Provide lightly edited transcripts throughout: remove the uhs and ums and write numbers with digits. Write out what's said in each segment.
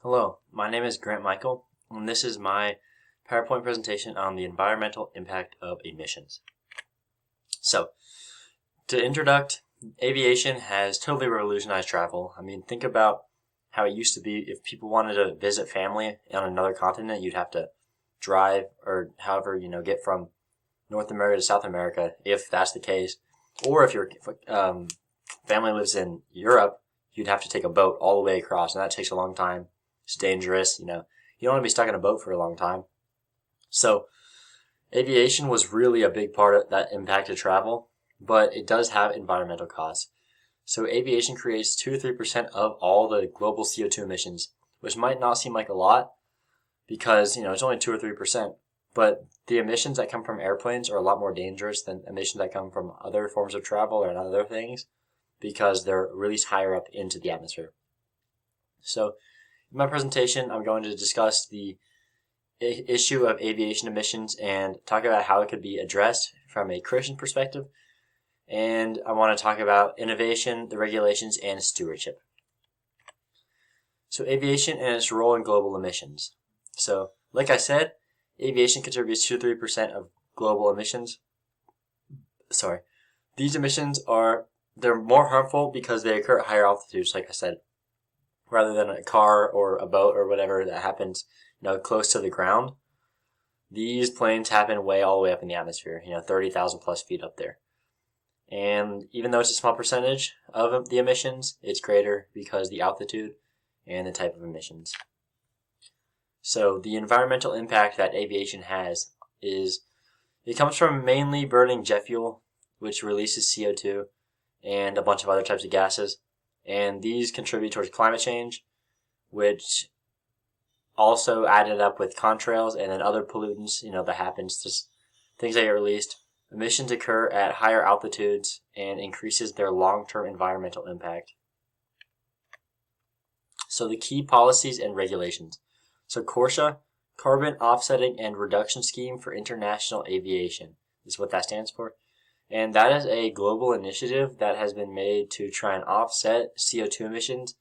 Hello, my name is Grant Michael, and this is my PowerPoint presentation on the environmental impact of emissions. So, to introduce, aviation has totally revolutionized travel. I mean, think about how it used to be. If people wanted to visit family on another continent, you'd have to drive or however, get from North America to South America, if that's the case. Or if your family lives in Europe, you'd have to take a boat all the way across, and that takes a long time. It's dangerous, you don't want to be stuck in a boat for a long time. So aviation was really a big part of that impacted travel, but it does have environmental costs. So aviation creates 2 to 3% of all the global CO2 emissions, which might not seem like a lot because, it's only 2 or 3%, but the emissions that come from airplanes are a lot more dangerous than emissions that come from other forms of travel or other things because they're released higher up into the atmosphere. So in my presentation, I'm going to discuss the issue of aviation emissions and talk about how it could be addressed from a Christian perspective. And I want to talk about innovation, the regulations, and stewardship. So aviation and its role in global emissions. So, like I said, aviation contributes 2 to 3% of global emissions. These emissions they're more harmful because they occur at higher altitudes, like I said, rather than a car or a boat or whatever that happens, close to the ground. These planes happen all the way up in the atmosphere, 30,000 plus feet up there. And even though it's a small percentage of the emissions, it's greater because the altitude and the type of emissions. So the environmental impact that aviation has it comes from mainly burning jet fuel, which releases CO2 and a bunch of other types of gases. And these contribute towards climate change, which also added up with contrails and then other pollutants, that happens, just things that get released. Emissions occur at higher altitudes and increases their long-term environmental impact. So the key policies and regulations. So CORSIA, Carbon Offsetting and Reduction Scheme for International Aviation, is what that stands for. And that is a global initiative that has been made to try and offset CO2 emissions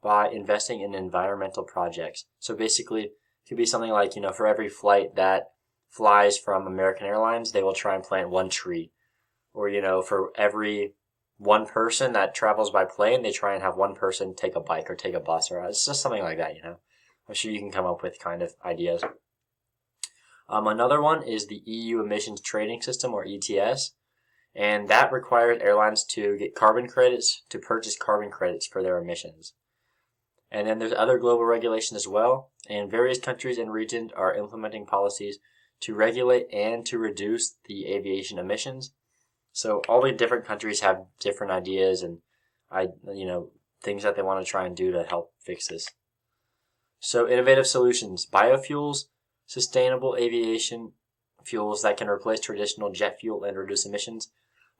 by investing in environmental projects. So basically, it could be something like, for every flight that flies from American Airlines, they will try and plant one tree. Or, for every one person that travels by plane, they try and have one person take a bike or take a bus, or it's just something like that, I'm sure you can come up with kind of ideas. Another one is the EU Emissions Trading System, or ETS. And that requires airlines to get carbon credits, to purchase carbon credits for their emissions. And then there's other global regulations as well, and various countries and regions are implementing policies to regulate and to reduce the aviation emissions. So all the different countries have different ideas and things that they want to try and do to help fix this. So innovative solutions, biofuels, sustainable aviation fuels that can replace traditional jet fuel and reduce emissions.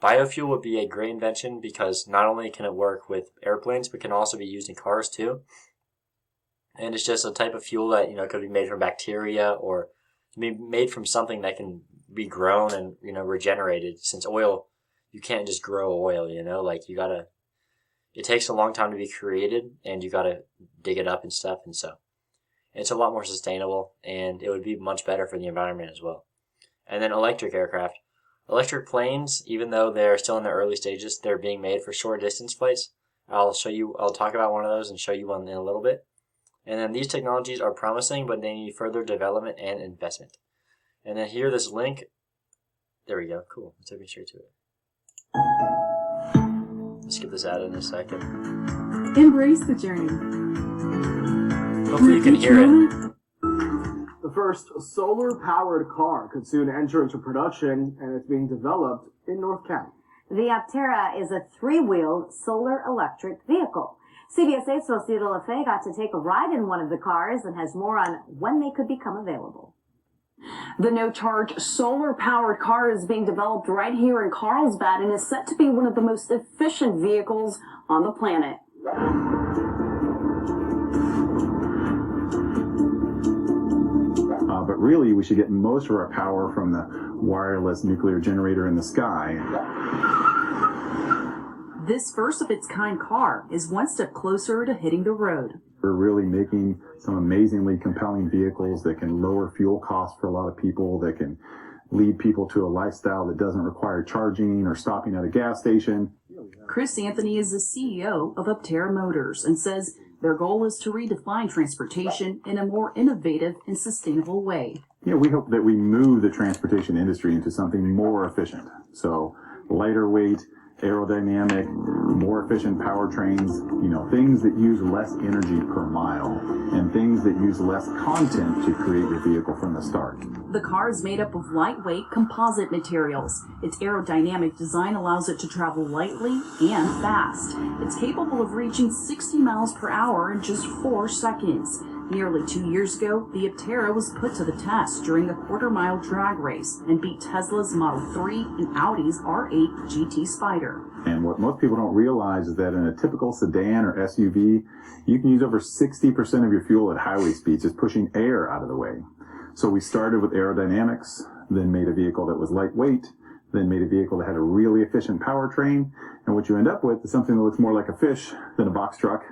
Biofuel would be a great invention because not only can it work with airplanes, but can also be used in cars too. And it's just a type of fuel that, could be made from bacteria or be made from something that can be grown and, regenerated. Since oil, you can't just grow oil, it takes a long time to be created and you gotta dig it up and stuff. And so it's a lot more sustainable and it would be much better for the environment as well. And then electric aircraft. Electric planes, even though they're still in the early stages, they're being made for short distance flights. I'll talk about one of those and show you one in a little bit. And then these technologies are promising, but they need further development and investment. And then here, this link. There we go. Cool. It took me straight to it. Let's skip this ad in a second. Embrace the journey. Hopefully you can hear it. The first solar-powered car could soon enter into production, and it's being developed in North County. The Aptera is a 3-wheeled solar electric vehicle. CBS 8's Rosita Lafay got to take a ride in one of the cars and has more on when they could become available. The no-charge solar-powered car is being developed right here in Carlsbad and is set to be one of the most efficient vehicles on the planet. But really, we should get most of our power from the wireless nuclear generator in the sky. This first of its kind car is one step closer to hitting the road. We're really making some amazingly compelling vehicles that can lower fuel costs for a lot of people, that can lead people to a lifestyle that doesn't require charging or stopping at a gas station. Chris Anthony is the CEO of Aptera Motors and says their goal is to redefine transportation in a more innovative and sustainable way. We hope that we move the transportation industry into something more efficient. So lighter weight, aerodynamic, more efficient powertrains, things that use less energy per mile and things that use less content to create your vehicle from the start. The car is made up of lightweight composite materials. Its aerodynamic design allows it to travel lightly and fast. It's capable of reaching 60 miles per hour in just 4 seconds. Nearly 2 years ago, the Aptera was put to the test during a quarter-mile drag race and beat Tesla's Model 3 and Audi's R8 GT Spider. And what most people don't realize is that in a typical sedan or SUV, you can use over 60% of your fuel at highway speeds, just pushing air out of the way. So we started with aerodynamics, then made a vehicle that was lightweight, then made a vehicle that had a really efficient powertrain, and what you end up with is something that looks more like a fish than a box truck.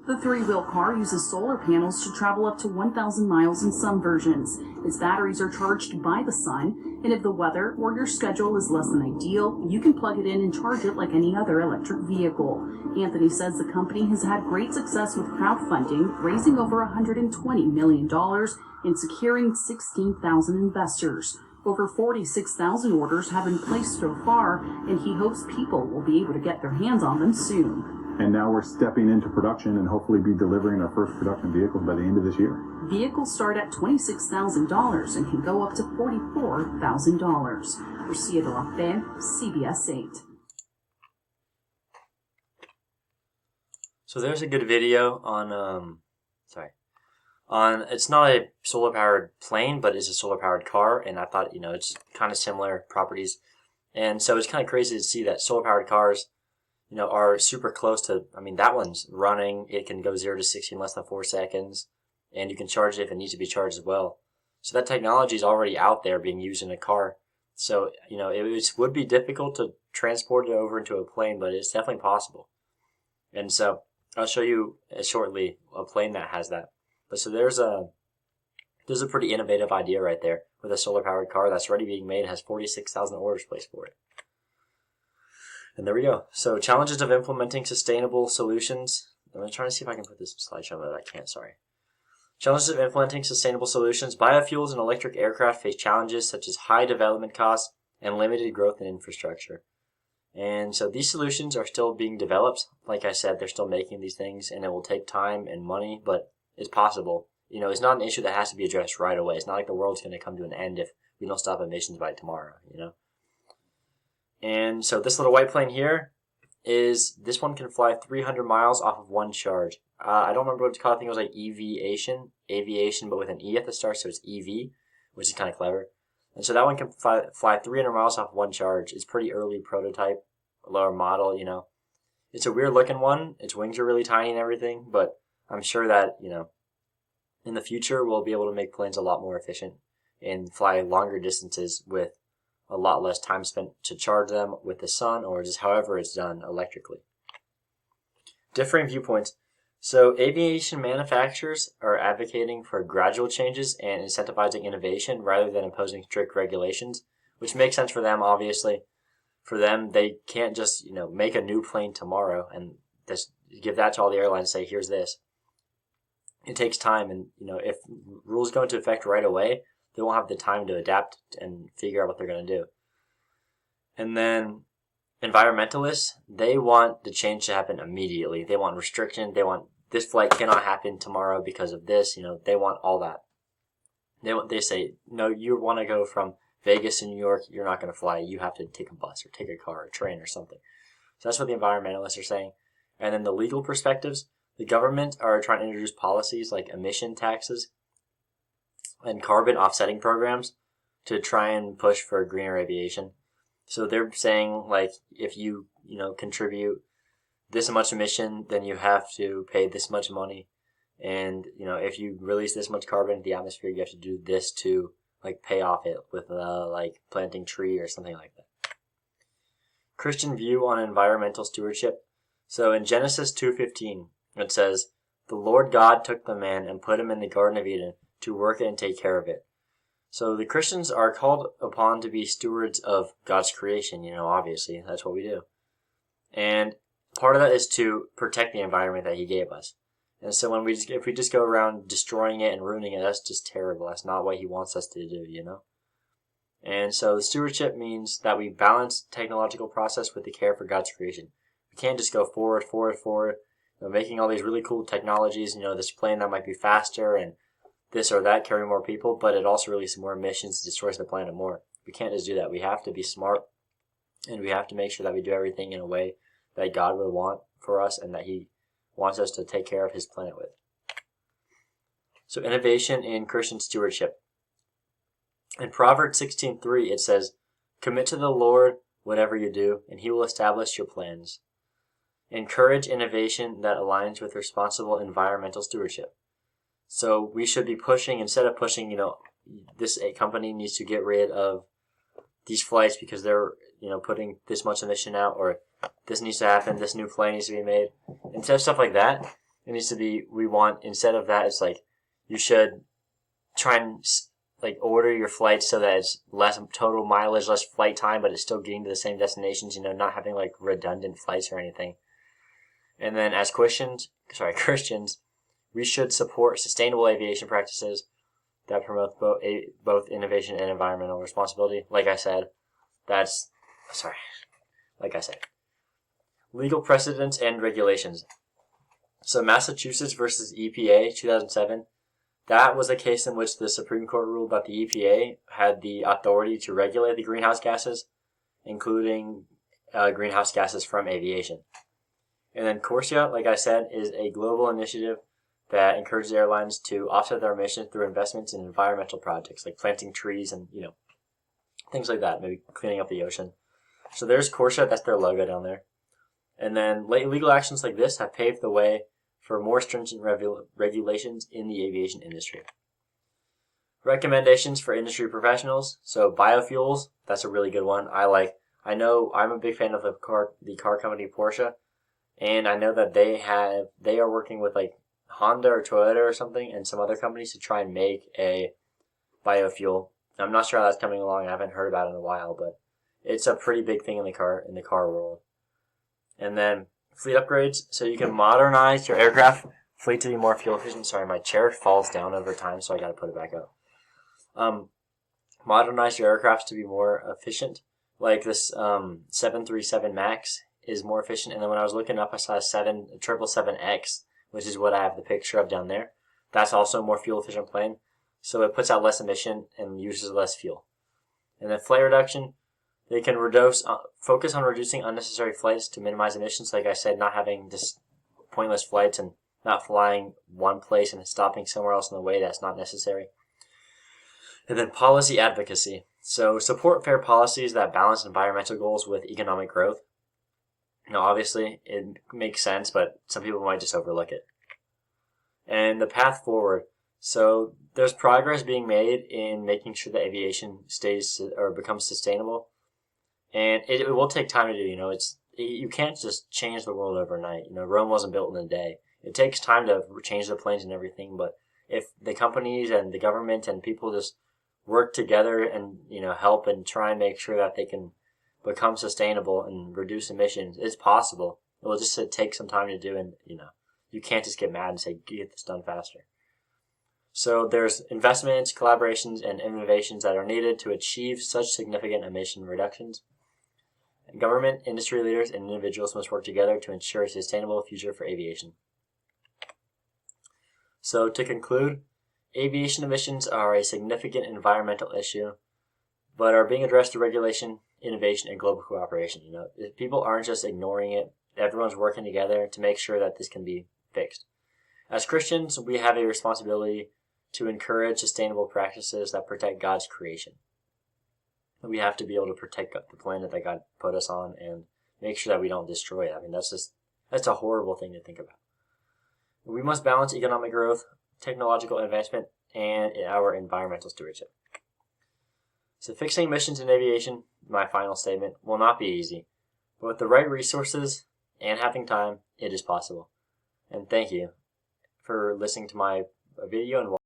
The 3-wheel car uses solar panels to travel up to 1,000 miles in some versions. Its batteries are charged by the sun, and if the weather or your schedule is less than ideal, you can plug it in and charge it like any other electric vehicle. Anthony says the company has had great success with crowdfunding, raising over $120 million and securing 16,000 investors. Over 46,000 orders have been placed so far, and he hopes people will be able to get their hands on them soon. And now we're stepping into production and hopefully be delivering our first production vehicles by the end of this year. Vehicles start at $26,000 and can go up to $44,000. Lucia de la Fe, CBS 8. So there's a good video on, it's not a solar-powered plane, but it's a solar-powered car, and I thought, it's kind of similar properties. And so it's kind of crazy to see that solar-powered cars, are super close to, that one's running. It can go 0 to 60 in less than 4 seconds, and you can charge it if it needs to be charged as well. So that technology is already out there being used in a car. So, it would be difficult to transport it over into a plane, but it's definitely possible. And so I'll show you shortly a plane that has that. But so there's a pretty innovative idea right there with a solar-powered car that's already being made, has 46,000 orders placed for it. And there we go. So challenges of implementing sustainable solutions. I'm trying to see if I can put this in slideshow, but I can't, sorry. Challenges of implementing sustainable solutions. Biofuels and electric aircraft face challenges such as high development costs and limited growth in infrastructure. And so these solutions are still being developed. Like I said, they're still making these things, and it will take time and money, but it's possible. It's not an issue that has to be addressed right away. It's not like the world's going to come to an end if we don't stop emissions by tomorrow, And so this little white plane here this one can fly 300 miles off of one charge. I don't remember what it's called. I think it was like aviation, but with an E at the start, so it's EV, which is kind of clever. And so that one can fly 300 miles off one charge. It's pretty early prototype, lower model, It's a weird looking one. Its wings are really tiny and everything, but I'm sure that, in the future we'll be able to make planes a lot more efficient and fly longer distances with a lot less time spent to charge them with the sun or just however it's done electrically. Differing viewpoints. So aviation manufacturers are advocating for gradual changes and incentivizing innovation rather than imposing strict regulations, which makes sense for them, obviously. For them, they can't just, make a new plane tomorrow and just give that to all the airlines and say, here's this. It takes time, and, if rules go into effect right away, they won't have the time to adapt and figure out what they're going to do. And then environmentalists, they want the change to happen immediately. They want restriction. They want this flight cannot happen tomorrow because of this. They want all that. They say, no, you want to go from Vegas to New York, you're not going to fly. You have to take a bus or take a car or a train or something. So that's what the environmentalists are saying. And then the legal perspectives, the government are trying to introduce policies like emission taxes and carbon offsetting programs to try and push for greener aviation. So they're saying, like, if you, contribute this much emission, then you have to pay this much money. And, if you release this much carbon into the atmosphere, you have to do this to, pay off it with, planting tree or something like that. Christian view on environmental stewardship. So in Genesis 2:15, it says, The Lord God took the man and put him in the Garden of Eden to work it and take care of it. So the Christians are called upon to be stewards of God's creation, obviously. That's what we do. And part of that is to protect the environment that he gave us. And so if we just go around destroying it and ruining it, that's just terrible. That's not what he wants us to do, And so the stewardship means that we balance technological process with the care for God's creation. We can't just go forward, making all these really cool technologies, this plane that might be faster and this or that, carry more people, but it also releases more emissions, destroys the planet more. We can't just do that. We have to be smart, and we have to make sure that we do everything in a way that God would want for us and that he wants us to take care of his planet with. So innovation in Christian stewardship. In Proverbs 16:3, it says, "Commit to the Lord whatever you do, and he will establish your plans." Encourage innovation that aligns with responsible environmental stewardship. So we should be pushing, instead of pushing, this company needs to get rid of these flights because they're, putting this much emission out, or this needs to happen, this new plane needs to be made. Instead of stuff like that, it needs to be, instead of that, it's like, you should try and, order your flights so that it's less total mileage, less flight time, but it's still getting to the same destinations, not having, redundant flights or anything. And then as Christians, we should support sustainable aviation practices that promote both innovation and environmental responsibility. Legal precedents and regulations. So Massachusetts versus EPA 2007, that was a case in which the Supreme Court ruled that the EPA had the authority to regulate the greenhouse gases, including greenhouse gases from aviation. And then CORSIA, like I said, is a global initiative that encourages airlines to offset their emissions through investments in environmental projects like planting trees and, things like that, maybe cleaning up the ocean. So there's CORSIA, that's their logo down there. And then legal actions like this have paved the way for more stringent regulations in the aviation industry. Recommendations for industry professionals. So biofuels, that's a really good one. I know I'm a big fan of the car company Porsche, and I know that they are working with Honda or Toyota or something and some other companies to try and make a biofuel. I'm not sure how that's coming along. I haven't heard about it in a while, but it's a pretty big thing in the car world. And then fleet upgrades, so you can modernize your aircraft fleet to be more fuel efficient. Sorry, my chair falls down over time, so I got to put it back up. Modernize your aircraft to be more efficient. Like this 737 MAX is more efficient. And then when I was looking up, I saw a 777X, which is what I have the picture of down there. That's also a more fuel efficient plane. So it puts out less emission and uses less fuel. And then flight reduction, they can focus on reducing unnecessary flights to minimize emissions. Like I said, not having just pointless flights and not flying one place and stopping somewhere else on the way that's not necessary. And then policy advocacy. So support fair policies that balance environmental goals with economic growth. Obviously, it makes sense, but some people might just overlook it. And the path forward. So there's progress being made in making sure that aviation stays or becomes sustainable. And it will take time to do, you can't just change the world overnight. Rome wasn't built in a day. It takes time to change the planes and everything, but if the companies and the government and people just work together and, help and try and make sure that they can become sustainable and reduce emissions, it's possible. It will just take some time to do, and, you can't just get mad and say, get this done faster. So there's investments, collaborations, and innovations that are needed to achieve such significant emission reductions. Government, industry leaders, and individuals must work together to ensure a sustainable future for aviation. So to conclude, aviation emissions are a significant environmental issue, but are being addressed through regulation, innovation, and global cooperation. People aren't just ignoring it. Everyone's working together to make sure that this can be fixed. As Christians, we have a responsibility to encourage sustainable practices that protect God's creation. We have to be able to protect the planet that God put us on and make sure that we don't destroy it. That's a horrible thing to think about. We must balance economic growth, technological advancement, and our environmental stewardship. So fixing emissions in aviation, my final statement, will not be easy. But with the right resources and having time, it is possible. And thank you for listening to my video and